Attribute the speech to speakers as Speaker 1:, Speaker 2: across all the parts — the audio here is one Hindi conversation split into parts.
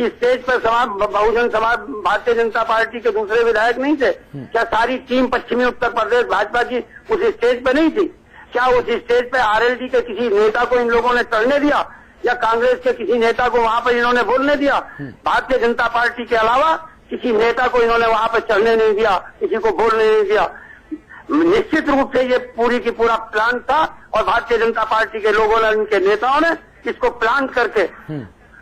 Speaker 1: इस स्टेज पर बहुजन समाज भारतीय जनता पार्टी के दूसरे विधायक नहीं थे? क्या सारी टीम पश्चिमी उत्तर प्रदेश भाजपा की उस स्टेज पर नहीं थी? क्या उस स्टेज पर आरएलडी के किसी नेता को इन लोगों ने चढ़ने दिया, या कांग्रेस के किसी नेता को वहां पर इन्होंने बोलने दिया? भारतीय जनता पार्टी के अलावा किसी नेता को इन्होंने वहां पर चढ़ने नहीं दिया, किसी को बोलने नहीं दिया। निश्चित रूप से ये पूरी की पूरा प्लान था, और भारतीय जनता पार्टी के लोगों ने, इनके नेताओं ने इसको प्लान करके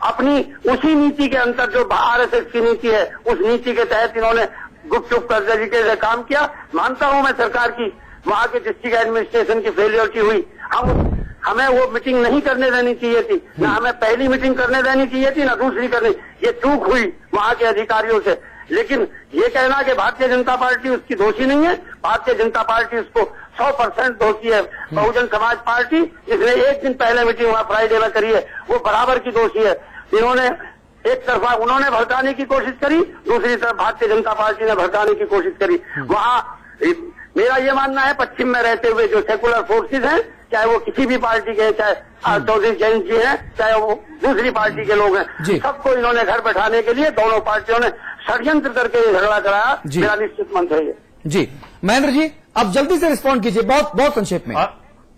Speaker 1: अपनी उसी नीति के अंतर जो आरएसएस की नीति है, उस नीति के तहत इन्होंने गुपचुप कर तरीके से काम किया। मानता हूं मैं सरकार की, वहां के डिस्ट्रिक्ट एडमिनिस्ट्रेशन की फेलियर हुई। हमें वो मीटिंग नहीं करने देनी चाहिए थी, ना हमें पहली मीटिंग करने देनी चाहिए थी, ना दूसरी करनी। ये चूक हुई वहां के अधिकारियों से। लेकिन ये कहना कि भारतीय जनता पार्टी उसकी दोषी नहीं है, भारतीय जनता पार्टी उसको 100% दोषी है। बहुजन समाज पार्टी जिसने एक दिन पहले मीटिंग वहां फ्राइडे में करी है, वो बराबर की दोषी है। इन्होंने एक तरफा उन्होंने भड़काने की कोशिश करी, दूसरी तरफ भारतीय जनता पार्टी ने भड़काने की कोशिश करी। वहां मेरा ये मानना है, पश्चिम में रहते हुए जो सेकुलर फोर्सेज हैं, चाहे वो किसी भी पार्टी के, चाहे चौधरी जैन जी हैं, चाहे वो दूसरी पार्टी के लोग हैं, सबको इन्होंने घर बैठाने के लिए दोनों पार्टियों ने षड्यंत्र करके ये झगड़ा कराया। मेरा निश्चित मंत्र है ये।
Speaker 2: जी महेंद्र जी, अब जल्दी से रिस्पॉन्ड कीजिए, बहुत संक्षेप में।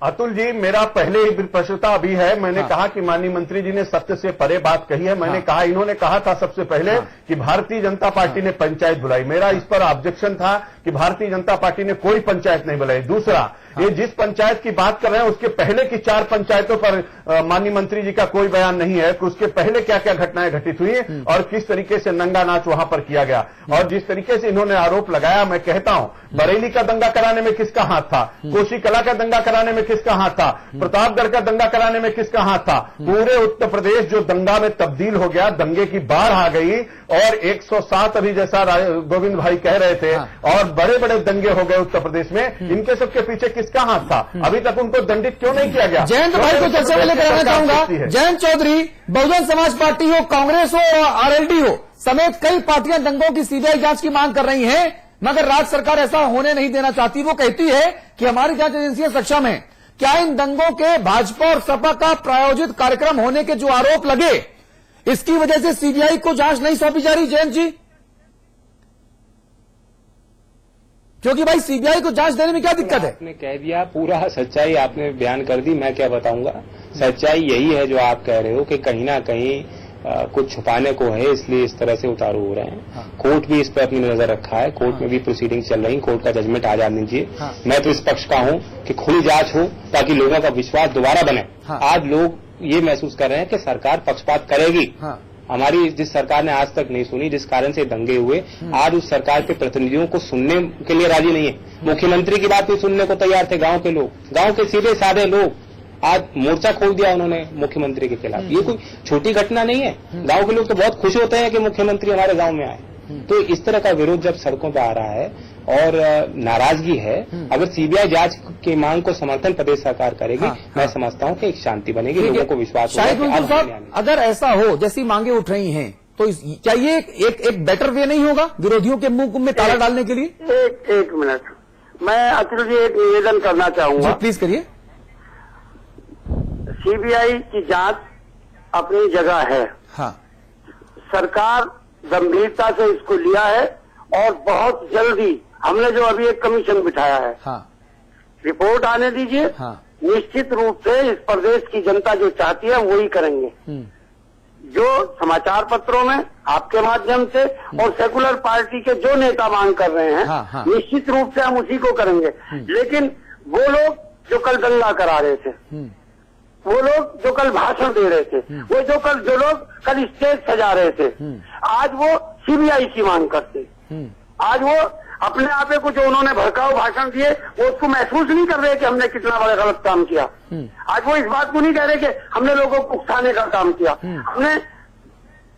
Speaker 3: अतुल जी, मेरा पहले ही प्रश्नता अभी है। मैंने कहा कि माननीय मंत्री जी ने सत्य से परे बात कही है। मैंने कहा, इन्होंने कहा था सबसे पहले कि भारतीय जनता पार्टी ने पंचायत बुलाई। मेरा इस पर ऑब्जेक्शन था कि भारतीय जनता पार्टी ने कोई पंचायत नहीं बुलाई। दूसरा, ये जिस पंचायत की बात कर रहे हैं उसके पहले की 4 पंचायतों पर माननीय मंत्री जी का कोई बयान नहीं है कि उसके पहले क्या क्या घटनाएं घटित हुई और किस तरीके से नंगा नाच वहां पर किया गया। और जिस तरीके से इन्होंने आरोप लगाया, मैं कहता हूं, बरेली का दंगा कराने में किसका हाथ था, कोसी कला का दंगा कराने में किसका हाथ था, प्रतापगढ़ का दंगा कराने में किसका हाथ था। पूरे उत्तर प्रदेश जो दंगा में तब्दील हो गया, दंगे की बाढ़ आ गई, और 107 अभी जैसा गोविंद भाई कह रहे थे, और बड़े बड़े दंगे हो गए उत्तर प्रदेश में। इनके सबके पीछे किसका हाथ था? अभी तक उनको दंडित क्यों नहीं किया गया?
Speaker 2: जयंत भाई को चर्चा में लेकर आना चाहूंगा। जयंत चौधरी, बहुजन समाज पार्टी हो, कांग्रेस हो और आरएलडी हो समेत कई पार्टियां दंगों की सीबीआई जांच की मांग कर रही हैं, मगर राज्य सरकार ऐसा होने नहीं देना चाहती। वो कहती है कि हमारी जांच एजेंसियां सक्षम है। क्या इन दंगों के भाजपा और सपा का प्रायोजित कार्यक्रम होने के जो आरोप लगे, इसकी वजह से सीबीआई को जांच नहीं सौंपी जा रही? जयंत जी, क्योंकि भाई सीबीआई को जांच देने में क्या दिक्कत है?
Speaker 4: आपने कह दिया, पूरा सच्चाई आपने बयान कर दी। मैं क्या बताऊंगा? सच्चाई यही है जो आप कह रहे हो कि कहीं ना कहीं कुछ छुपाने को है, इसलिए इस तरह से उतारू हो रहे हैं। कोर्ट भी इस पर अपनी नजर रखा है, कोर्ट में भी प्रोसीडिंग चल रही, कोर्ट का जजमेंट आ जाने दीजिए। मैं तो इस पक्ष का हूं कि खुली जांच हो ताकि लोगों का विश्वास दोबारा बने। आज लोग ये महसूस कर रहे हैं कि सरकार पक्षपात करेगी। हमारी जिस सरकार ने आज तक नहीं सुनी, जिस कारण से दंगे हुए, आज उस सरकार के प्रतिनिधियों को सुनने के लिए राजी नहीं है। मुख्यमंत्री की बात भी सुनने को तैयार थे गांव के लोग, गांव के सीधे साधे लोग। आज मोर्चा खोल दिया उन्होंने मुख्यमंत्री के खिलाफ। ये कोई छोटी घटना नहीं है। गांव के लोग तो बहुत खुश होते हैं कि मुख्यमंत्री हमारे गांव में आए। तो इस तरह का विरोध जब सड़कों पर आ रहा है और नाराजगी है, अगर सीबीआई जांच की मांग को समर्थन प्रदेश सरकार करेगी, मैं समझता हूं कि एक शांति बनेगी, लोगों को विश्वास होगा।
Speaker 2: अगर ऐसा हो, जैसी मांगे उठ रही हैं, तो क्या ये एक बेटर वे नहीं होगा विरोधियों के मुंह में ताला डालने के लिए?
Speaker 1: एक मिनट, मैं अतुल जी एक निवेदन करना चाहूंगा।
Speaker 2: प्लीज करिए।
Speaker 1: सीबीआई की जांच अपनी जगह है। सरकार गंभीरता से इसको लिया है, और बहुत जल्दी हमने जो अभी एक कमीशन बिठाया है, रिपोर्ट आने दीजिए। निश्चित रूप से इस प्रदेश की जनता जो चाहती है वही करेंगे। जो समाचार पत्रों में आपके माध्यम से और सेकुलर पार्टी के जो नेता मांग कर रहे हैं, निश्चित रूप से हम उसी को करेंगे। लेकिन वो लोग जो कल दंगा करा रहे थे, वो लोग जो कल भाषण दे रहे थे, वो जो लोग कल स्टेज सजा रहे थे, आज वो सीबीआई की मांग करते। आज वो अपने आप को जो उन्होंने भड़काऊ भाषण दिए, वो उसको महसूस नहीं कर रहे कि हमने कितना बड़ा गलत काम किया। आज वो इस बात को नहीं कह रहे कि हमने लोगों को उकसाने का काम किया। हमने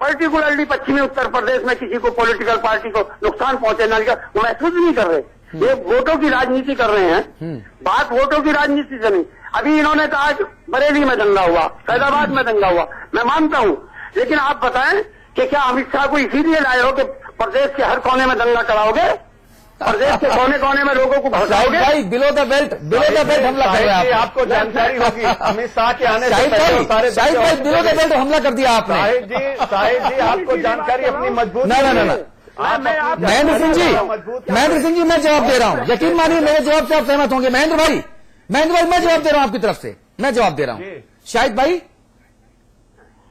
Speaker 1: पर्टिकुलरली पश्चिमी उत्तर प्रदेश में किसी को पॉलिटिकल पार्टी को नुकसान पहुंचाने का वो महसूस नहीं कर रहे। ये वोटों की राजनीति कर रहे हैं। बात वोटों की राजनीति से नहीं। अभी इन्होंने कहा कि बरेली में दंगा हुआ, फैजाबाद में दंगा हुआ, मैं मानता हूं, लेकिन आप बताएं कि क्या अमित शाह को इसीलिए लाए हो कि प्रदेश के हर कोने में दंगा कराओगे? प्रदेश के कोने कोने में लोगों को भड़काओगे।
Speaker 2: भाई बिलो द बेल्ट हमला कर रहे हैं
Speaker 3: आपको जानकारी होगी अमित शाह के आने से
Speaker 2: शाहिद
Speaker 3: पहले सारे
Speaker 2: भाई बिलो द बेल्ट हमला कर दिया आपने।
Speaker 3: शाहिद जी आपको जानकारी अपनी मजबूत
Speaker 2: महेंद्र सिंह जी मैं जवाब दे रहा हूँ, यकीन मानिए मेरे जवाब से आप सहमत होंगे। महेंद्र भाई मैं जवाब दे रहा हूँ आपकी तरफ से, मैं जवाब दे रहा हूँ। शाहिद भाई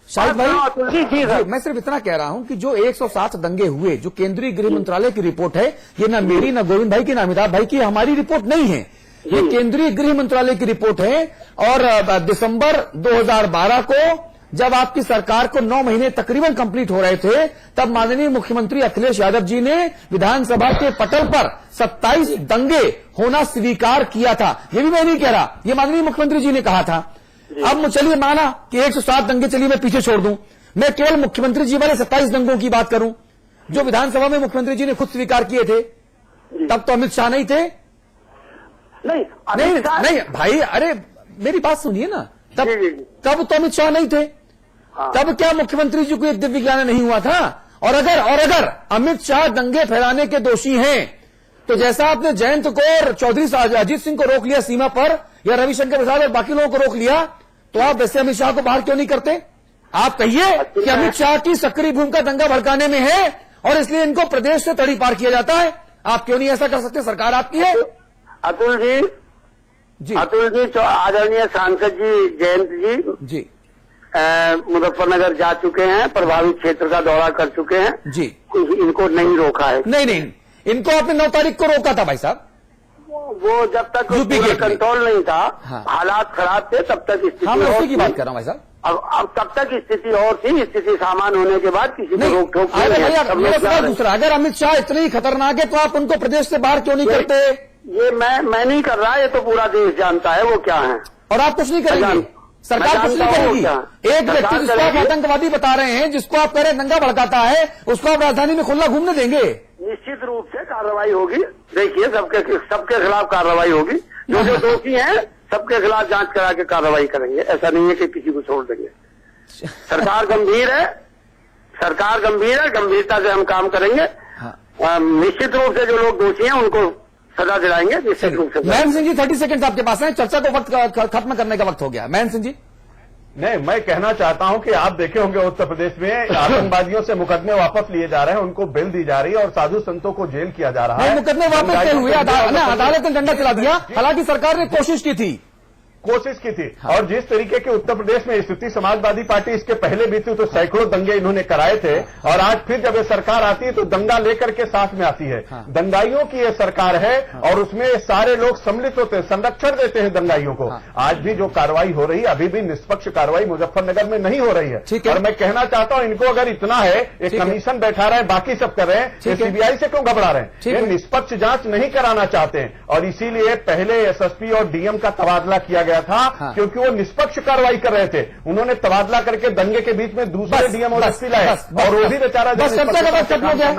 Speaker 2: मैं सिर्फ इतना कह रहा हूं कि जो 107 दंगे हुए, जो केंद्रीय गृह मंत्रालय की रिपोर्ट है, ये ना मेरी ना गोविंद भाई की ना अमिताभ भाई की, हमारी रिपोर्ट नहीं है, ये केंद्रीय गृह मंत्रालय की रिपोर्ट है। और दिसंबर 2012 को जब आपकी सरकार को 9 महीने तकरीबन कंप्लीट हो रहे थे, तब माननीय मुख्यमंत्री अखिलेश यादव जी ने विधानसभा के पटल पर 27 दंगे होना स्वीकार किया था। ये भी मैं नहीं कह रहा, ये माननीय मुख्यमंत्री जी ने कहा था। अब चलिए माना कि 107 दंगे चलिए मैं पीछे छोड़ दूं, मैं केवल मुख्यमंत्री जी वाले 27 दंगों की बात करूं जो विधानसभा में मुख्यमंत्री जी ने खुद स्वीकार किए थे। तब तो अमित शाह नहीं थे। नहीं भाई, अरे मेरी बात सुनिए ना, तब तो अमित शाह नहीं थे। तब क्या मुख्यमंत्री जी को एक दिव्य ज्ञान नहीं हुआ था? और अगर अमित शाह दंगे फैलाने के दोषी हैं, तो जैसा आपने जयंत को और चौधरी अजीत सिंह को रोक लिया सीमा पर, या रविशंकर प्रसाद और बाकी लोगों को रोक लिया, तो आप वैसे अमित शाह को बाहर क्यों नहीं करते? आप कहिए कि अमित शाह की सक्रिय भूमिका दंगा भड़काने में है और इसलिए इनको प्रदेश से तड़ी पार किया जाता है। आप क्यों नहीं ऐसा कर सकते? सरकार आपकी है।
Speaker 1: अतुल जी आदरणीय सांसद जी जयंत जी मुजफ्फरनगर जा चुके हैं, प्रभावित क्षेत्र का दौरा कर चुके हैं
Speaker 2: जी।
Speaker 1: इनको नहीं रोका है।
Speaker 2: नहीं, इनको आपने 9 तारीख को रोका था भाई साहब।
Speaker 1: वो जब तक कंट्रोल नहीं था, हालात खराब थे, तब तक स्थिति
Speaker 2: उसी की बात कर रहा हूँ भाई साहब।
Speaker 1: अब तब तक स्थिति और थी, स्थिति सामान्य होने के बाद किसी को रोक टोक
Speaker 2: नहीं। दूसरा, अगर अमित शाह इतने ही खतरनाक है तो आप उनको प्रदेश से बाहर क्यों नहीं करते?
Speaker 1: ये मैं नहीं कर रहा, ये तो पूरा देश जानता है वो क्या है।
Speaker 2: और आप कुछ नहीं करेंगे, सरकार कुछ नहीं करेगी। एक व्यक्ति जिसको आप आतंकवादी बता रहे हैं, जिसको आप कह रहे हैं दंगा भड़काता है, उसको आप राजधानी में खुला घूमने देंगे?
Speaker 1: निश्चित रूप से कार्रवाई होगी। देखिए सबके खिलाफ कार्रवाई होगी, जो दोषी हैं सबके खिलाफ जांच करा के कार्रवाई करेंगे। ऐसा नहीं है कि किसी को छोड़ देंगे। सरकार गंभीर है, गंभीरता से हम काम करेंगे। निश्चित रूप से जो लोग दोषी हैं उनको सजा दिलाएंगे निश्चित रूप से।
Speaker 2: महेंद्र सिंह जी 30 सेकंड आपके पास है, चर्चा को वक्त खत्म करने का वक्त हो गया। महेंद्र सिंह जी
Speaker 3: नहीं, मैं कहना चाहता हूं कि आप देखे होंगे उत्तर प्रदेश में आतंकवादियों से मुकदमे वापस लिए जा रहे हैं, उनको बेल दी जा रही है और साधु संतों को जेल किया जा रहा है।
Speaker 2: मुकदमे वापस नहीं हुए, अदालत ने डंडा चला दिया। हालांकि सरकार ने कोशिश की थी। और जिस तरीके के उत्तर प्रदेश में स्थिति, समाजवादी पार्टी इसके पहले भी थी तो सैकड़ों दंगे इन्होंने कराए थे, और आज फिर जब ये सरकार आती है तो दंगा लेकर के साथ में आती है। दंगाइयों की ये सरकार है और उसमें सारे लोग सम्मिलित होते हैं, संरक्षण देते हैं दंगाइयों को। आज भी जो कार्रवाई हो रही है, अभी भी निष्पक्ष कार्रवाई मुजफ्फरनगर में नहीं हो रही है। और मैं कहना चाहता हूं, इनको अगर इतना है, एक कमीशन बैठा रहा है, बाकी सब कर रहे हैं, सीबीआई से क्यों घबरा रहे हैं? ये निष्पक्ष जांच नहीं कराना चाहते हैं, और इसीलिए पहले एसएसपी और डीएम का तबादला किया गया था, क्योंकि वो निष्पक्ष कार्रवाई कर रहे थे। उन्होंने तबादला करके दंगे के बीच में दूसरे डीएम और एसपी लाए, और वो भी बेचारा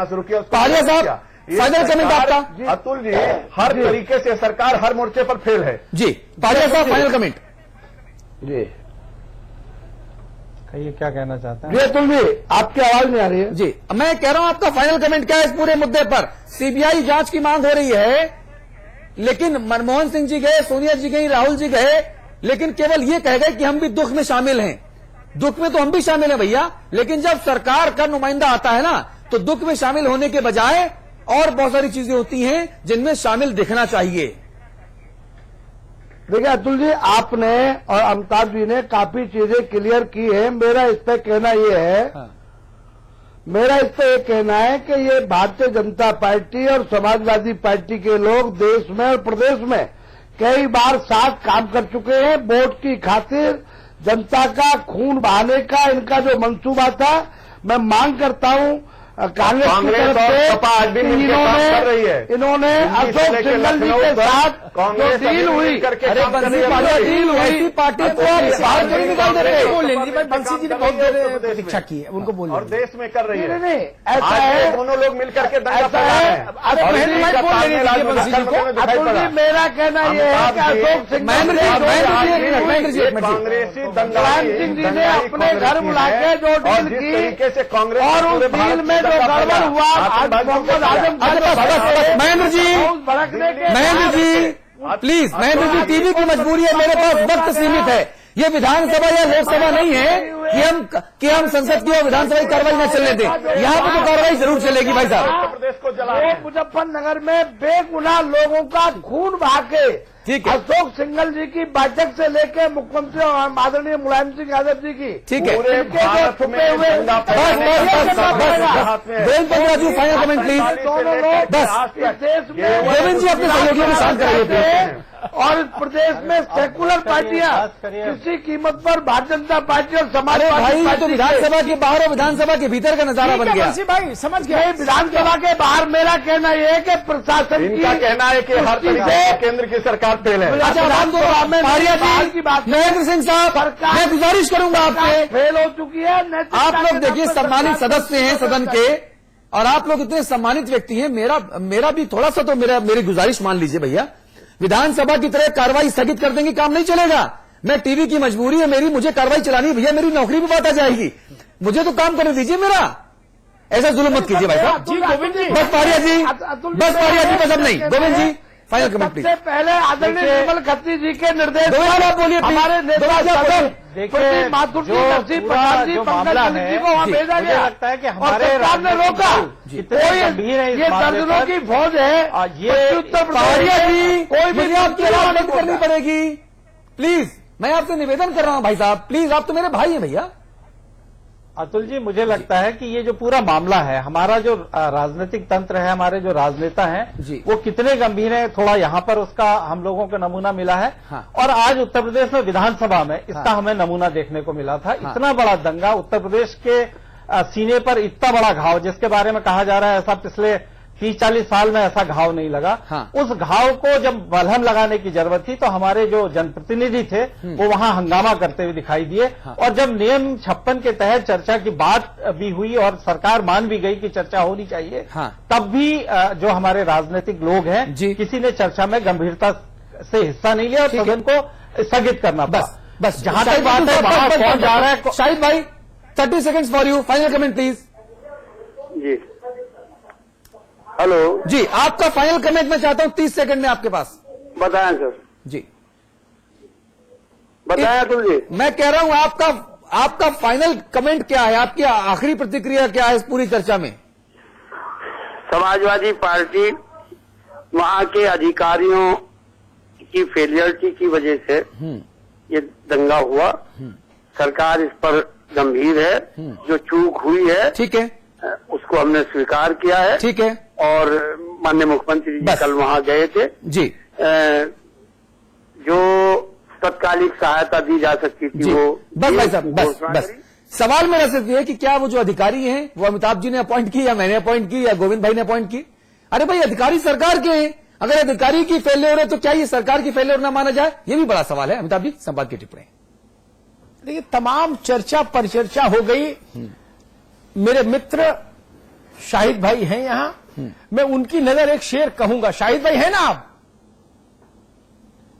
Speaker 2: शुरू किया। फाइनल कमेंट आपका?
Speaker 3: अतुल जी, हर तरीके से सरकार हर मोर्चे पर फेल है
Speaker 2: जी। पारिया साहब फाइनल कमेंट
Speaker 5: जी,
Speaker 6: कहिए क्या कहना चाहते हैं?
Speaker 5: जी अतुल जी, आपकी आवाज नहीं आ रही है
Speaker 2: जी। मैं कह रहा हूं आपका फाइनल कमेंट क्या है इस पूरे मुद्दे पर? सीबीआई जांच की मांग हो रही है, लेकिन मनमोहन सिंह जी गए, सोनिया जी गई, राहुल जी गए, लेकिन केवल ये कह गए कि हम भी दुख में शामिल हैं। दुख में तो हम भी शामिल हैं भैया, लेकिन जब सरकार का नुमाइंदा आता है ना, तो दुख में शामिल होने के बजाय और बहुत सारी चीजें होती हैं जिनमें शामिल दिखना चाहिए।
Speaker 5: देखिए अतुल जी, आपने और अमिताभ जी ने काफी चीजें क्लियर की है। मेरा इस पर कहना ये है, मेरा इस पर यह कहना है कि ये भारतीय जनता पार्टी और समाजवादी पार्टी के लोग देश में और प्रदेश में कई बार साथ काम कर चुके हैं। वोट की खातिर जनता का खून बहाने का इनका जो मंसूबा था, मैं मांग करता हूं कांग्रेस की तरफ से इन्होंने अशोक सिंघल जी के साथ जो डील हुई, डील हुई पार्टी को बाहर नहीं निकाल दे रहे।
Speaker 2: बंसी जी ने बहुत देर प्रतीक्षा की है, उनको बोलिए।
Speaker 3: और देश में कर रही है।
Speaker 5: नहीं, ऐसा है,
Speaker 3: दोनों लोग मिलकर के दंगा
Speaker 5: ऐसा है। अतुल जी, मेरा कहना यह है कि अशोक सिंह जी ने अपने घर बुला के जो डील की,
Speaker 3: तरीके से कांग्रेस
Speaker 5: और उस डील में जो गड़बड़ हुआ आज मोहम्मद आजम
Speaker 2: महेंद्र जी,
Speaker 5: भड़कने के
Speaker 2: महेंद्र जी प्लीज, महेंद्र जी, टीवी की मजबूरी है, मेरे पास वक्त सीमित है। ये विधानसभा या लोकसभा नहीं है कि हम संसद की और विधानसभा की कार्रवाई न चलने दें। यहाँ पे तो कार्रवाई जरूर चलेगी भाई साहब।
Speaker 3: प्रदेश को जला
Speaker 5: मुजफ्फरनगर में बेगुनाह लोगों का खून बहा के
Speaker 2: ठीक है।
Speaker 5: अशोक सिंगल जी की बैठक से लेकर मुख्यमंत्री और आदरणीय मुलायम सिंह यादव जी की
Speaker 2: ठीक है,
Speaker 3: पूरे भारत में झंडा
Speaker 2: फाइनल कमेंट प्लीज।
Speaker 5: दोनों लोग
Speaker 2: बस
Speaker 5: इस देश में
Speaker 2: गोविंद जी अपने सहयोगियों को शांत कराइए।
Speaker 5: और इस प्रदेश में सेकुलर पार्टियां किसी कीमत पर भारतीय जनता पार्टी और
Speaker 2: अरे
Speaker 5: समाजवादी
Speaker 2: भाई, ये तो
Speaker 5: पार्टी
Speaker 2: विधानसभा के बाहर और विधानसभा के भीतर का नजारा बन गया।
Speaker 5: भाई समझ गए। विधानसभा के बाहर मेरा कहना यह है कि प्रशासन
Speaker 3: इनका कहना है कि हर तरीके से केंद्र की सरकार फेल है।
Speaker 2: अच्छा, रामगोपाल
Speaker 5: की बात
Speaker 2: महेंद्र सिंह साहब, मैं गुजारिश करूंगा आपसे,
Speaker 5: फेल हो चुकी है।
Speaker 2: आप लोग देखिए सम्मानित सदस्य हैं सदन के, और आप लोग इतने सम्मानित व्यक्ति हैं, मेरा भी थोड़ा सा तो मेरी गुजारिश मान लीजिए भैया। विधानसभा की तरह कार्रवाई स्थगित कर देंगे, काम नहीं चलेगा। मैं टीवी की मजबूरी है मेरी, मुझे कार्रवाई चलानी है भैया, मेरी नौकरी भी बात आ जाएगी, मुझे तो काम करने दीजिए मेरा। ऐसा जुल्म मत कीजिए भाई साहब।
Speaker 5: जी गोविंद जी,
Speaker 2: बस पारिया जी, बस पारिया जी, बस अब नहीं। गोविंद जी फाइनल कमेंट प्लीज।
Speaker 5: सबसे पहले आदरणीय निर्मल खत्री जी के निर्देश
Speaker 2: गोविंद आप बोलिए,
Speaker 5: हमारे नेता सदन
Speaker 6: देखिए,
Speaker 5: माथुर जी,
Speaker 6: जो
Speaker 5: नरसिंह
Speaker 6: पूरा
Speaker 5: प्रसाद जी,
Speaker 6: जो
Speaker 5: पंकज
Speaker 6: मामला
Speaker 5: जी
Speaker 6: है,
Speaker 5: को वहाँ
Speaker 2: जी,
Speaker 5: भेजा
Speaker 6: मुझे
Speaker 5: गया
Speaker 6: लगता है कि
Speaker 5: और
Speaker 6: हमारे
Speaker 5: सरकार ने रोका।
Speaker 6: कितने गंभीर है इस
Speaker 5: ये
Speaker 6: मामले
Speaker 5: दर्जनों
Speaker 6: पर।
Speaker 5: की फौज है।
Speaker 6: ये
Speaker 5: उत्तर
Speaker 2: पारिया जी,
Speaker 5: कोई भी
Speaker 2: मुझे आपकी आवाज बंद करनी पड़ेगी प्लीज। मैं आपसे निवेदन कर रहा हूं भाई साहब, प्लीज, आप तो मेरे भाई हैं भैया।
Speaker 6: अतुल जी, मुझे लगता है कि ये जो पूरा मामला है, हमारा जो राजनीतिक तंत्र है, हमारे जो राजनेता हैं
Speaker 2: जी,
Speaker 6: वो कितने गंभीर है, थोड़ा यहाँ पर उसका हम लोगों को नमूना मिला है।
Speaker 2: हाँ।
Speaker 6: और आज उत्तर प्रदेश में विधानसभा में इसका हमें नमूना देखने को मिला था। इतना बड़ा दंगा, उत्तर प्रदेश के सीने पर इतना बड़ा घाव, जिसके बारे में कहा जा रहा है ऐसा पिछले 30-40 साल में ऐसा घाव नहीं लगा।
Speaker 2: हाँ।
Speaker 6: उस घाव को जब मलहम लगाने की जरूरत थी तो हमारे जो जनप्रतिनिधि थे वो वहां हंगामा करते हुए दिखाई दिए।
Speaker 2: हाँ।
Speaker 6: और जब नियम 56 के तहत चर्चा की बात भी हुई और सरकार मान भी गई कि चर्चा होनी चाहिए,
Speaker 2: हाँ।
Speaker 6: तब भी जो हमारे राजनीतिक लोग हैं
Speaker 2: जी,
Speaker 6: किसी ने चर्चा में गंभीरता से हिस्सा नहीं लिया और सदन को स्थगित करना पड़ा।
Speaker 2: बस
Speaker 6: जहां तक बात है वहां कौन जा रहा है।
Speaker 2: शाहिद भाई 30 seconds for you, final comment please.
Speaker 1: जी हेलो
Speaker 2: जी, आपका फाइनल कमेंट मैं चाहता हूं 30 सेकंड में आपके पास।
Speaker 1: बताएं सर,
Speaker 2: जी
Speaker 1: बताएं अतुल जी।
Speaker 2: मैं कह रहा हूं आपका फाइनल कमेंट क्या है, आपकी आखिरी प्रतिक्रिया क्या है इस पूरी चर्चा में?
Speaker 1: समाजवादी पार्टी वहां के अधिकारियों की फेलियरिटी की वजह से ये दंगा हुआ। सरकार इस पर गंभीर है, जो चूक हुई है
Speaker 2: ठीक है,
Speaker 1: उसको हमने स्वीकार किया है।
Speaker 2: ठीक है,
Speaker 1: और माननीय मुख्यमंत्री जी
Speaker 2: बस।
Speaker 1: कल वहां गए थे।
Speaker 2: जी,
Speaker 1: जो तत्कालिक सहायता दी जा सकती थी
Speaker 2: जी,
Speaker 1: वो
Speaker 2: बस भाई साहब, बस
Speaker 1: घोषणा
Speaker 2: बस।
Speaker 1: करी।
Speaker 2: सवाल मेरा सिर्फ ये है कि क्या वो जो अधिकारी हैं वो अमिताभ जी ने अपॉइंट की, या मैंने अपॉइंट की, या गोविंद भाई ने अपॉइंट की? अरे भाई, अधिकारी सरकार के हैं, अगर अधिकारी की फेलियर है तो क्या ये सरकार की फेलियर ना माना जाए? ये भी बड़ा सवाल है। अमिताभ जी, संवाद की टिप्पणी।
Speaker 7: देखिए, तमाम चर्चा परिचर्चा हो गई। मेरे मित्र शाहिद भाई हैं यहां, मैं उनकी नजर एक शेर कहूंगा। शाहिद भाई है ना आप?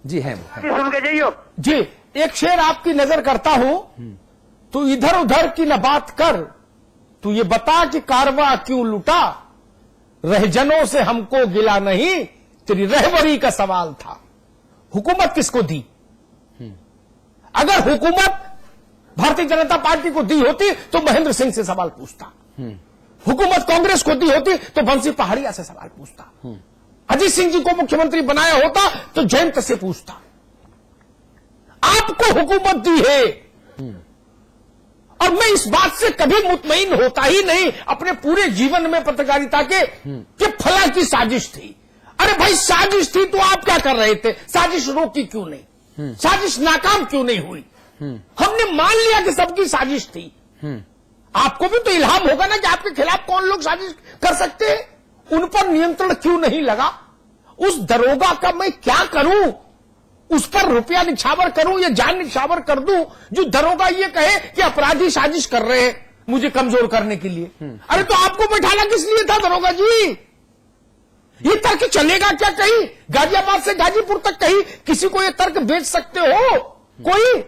Speaker 2: जी हैं वो।
Speaker 1: सुन के जाइयो।
Speaker 7: जी, एक शेर आपकी नजर करता हूं। तू इधर उधर की न बात कर, तू ये बता कि कारवां क्यों लुटा, रहजनों से हमको गिला नहीं, तेरी रहबरी का सवाल था। हुकूमत किसको दी? अगर हुकूमत भारतीय जनता पार्टी को दी होती तो महेंद्र सिंह से सवाल पूछता। हुकूमत कांग्रेस को दी होती तो बंसी पहाड़िया से सवाल पूछता। अजीत सिंह जी को मुख्यमंत्री बनाया होता तो जयंत से पूछता। आपको हुकूमत दी है, और मैं इस बात से कभी मुतमईन होता ही नहीं अपने पूरे जीवन में पत्रकारिता के कि फला की साजिश थी। अरे भाई, साजिश थी तो आप क्या कर रहे थे? साजिश रोकी क्यों नहीं? साजिश नाकाम क्यों नहीं हुई? हमने मान लिया कि सबकी साजिश थी। आपको भी तो इल्हाम होगा ना कि आपके खिलाफ कौन लोग साजिश कर सकते हैं। उन पर नियंत्रण क्यों नहीं लगा? उस दरोगा का मैं क्या करूं? उस पर रुपया निछावर करूं या जान निछावर कर दूं जो दरोगा ये कहे कि अपराधी साजिश कर रहे हैं मुझे कमजोर करने के लिए? अरे तो आपको बैठाना किस लिए था दरोगा जी? ये तर्क चलेगा क्या कहीं? गाजियाबाद से गाजीपुर तक कहीं किसी को ये तर्क बेच सकते हो कोई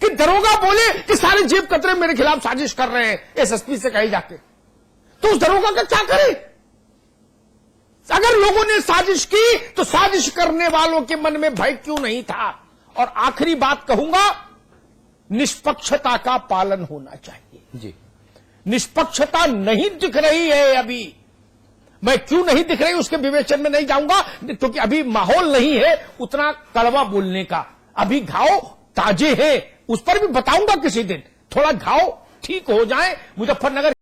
Speaker 7: कि दरोगा बोले कि सारे जेब कतरे मेरे खिलाफ साजिश कर रहे हैं एसएसपी से कहे जाके? तो तो उस दरोगा का क्या करे? अगर लोगों ने साजिश की तो साजिश करने वालों के मन में भय क्यों नहीं था? और आखिरी बात कहूंगा, निष्पक्षता का पालन होना चाहिए
Speaker 2: जी।
Speaker 7: निष्पक्षता नहीं दिख रही है अभी। मैं क्यों नहीं दिख रही उसके विवेचन में नहीं जाऊंगा, क्योंकि अभी माहौल नहीं है उतना कड़वा बोलने का। अभी घाव ताजे हैं, उस पर भी बताऊंगा किसी दिन। थोड़ा घाव ठीक हो जाए। मुजफ्फरनगर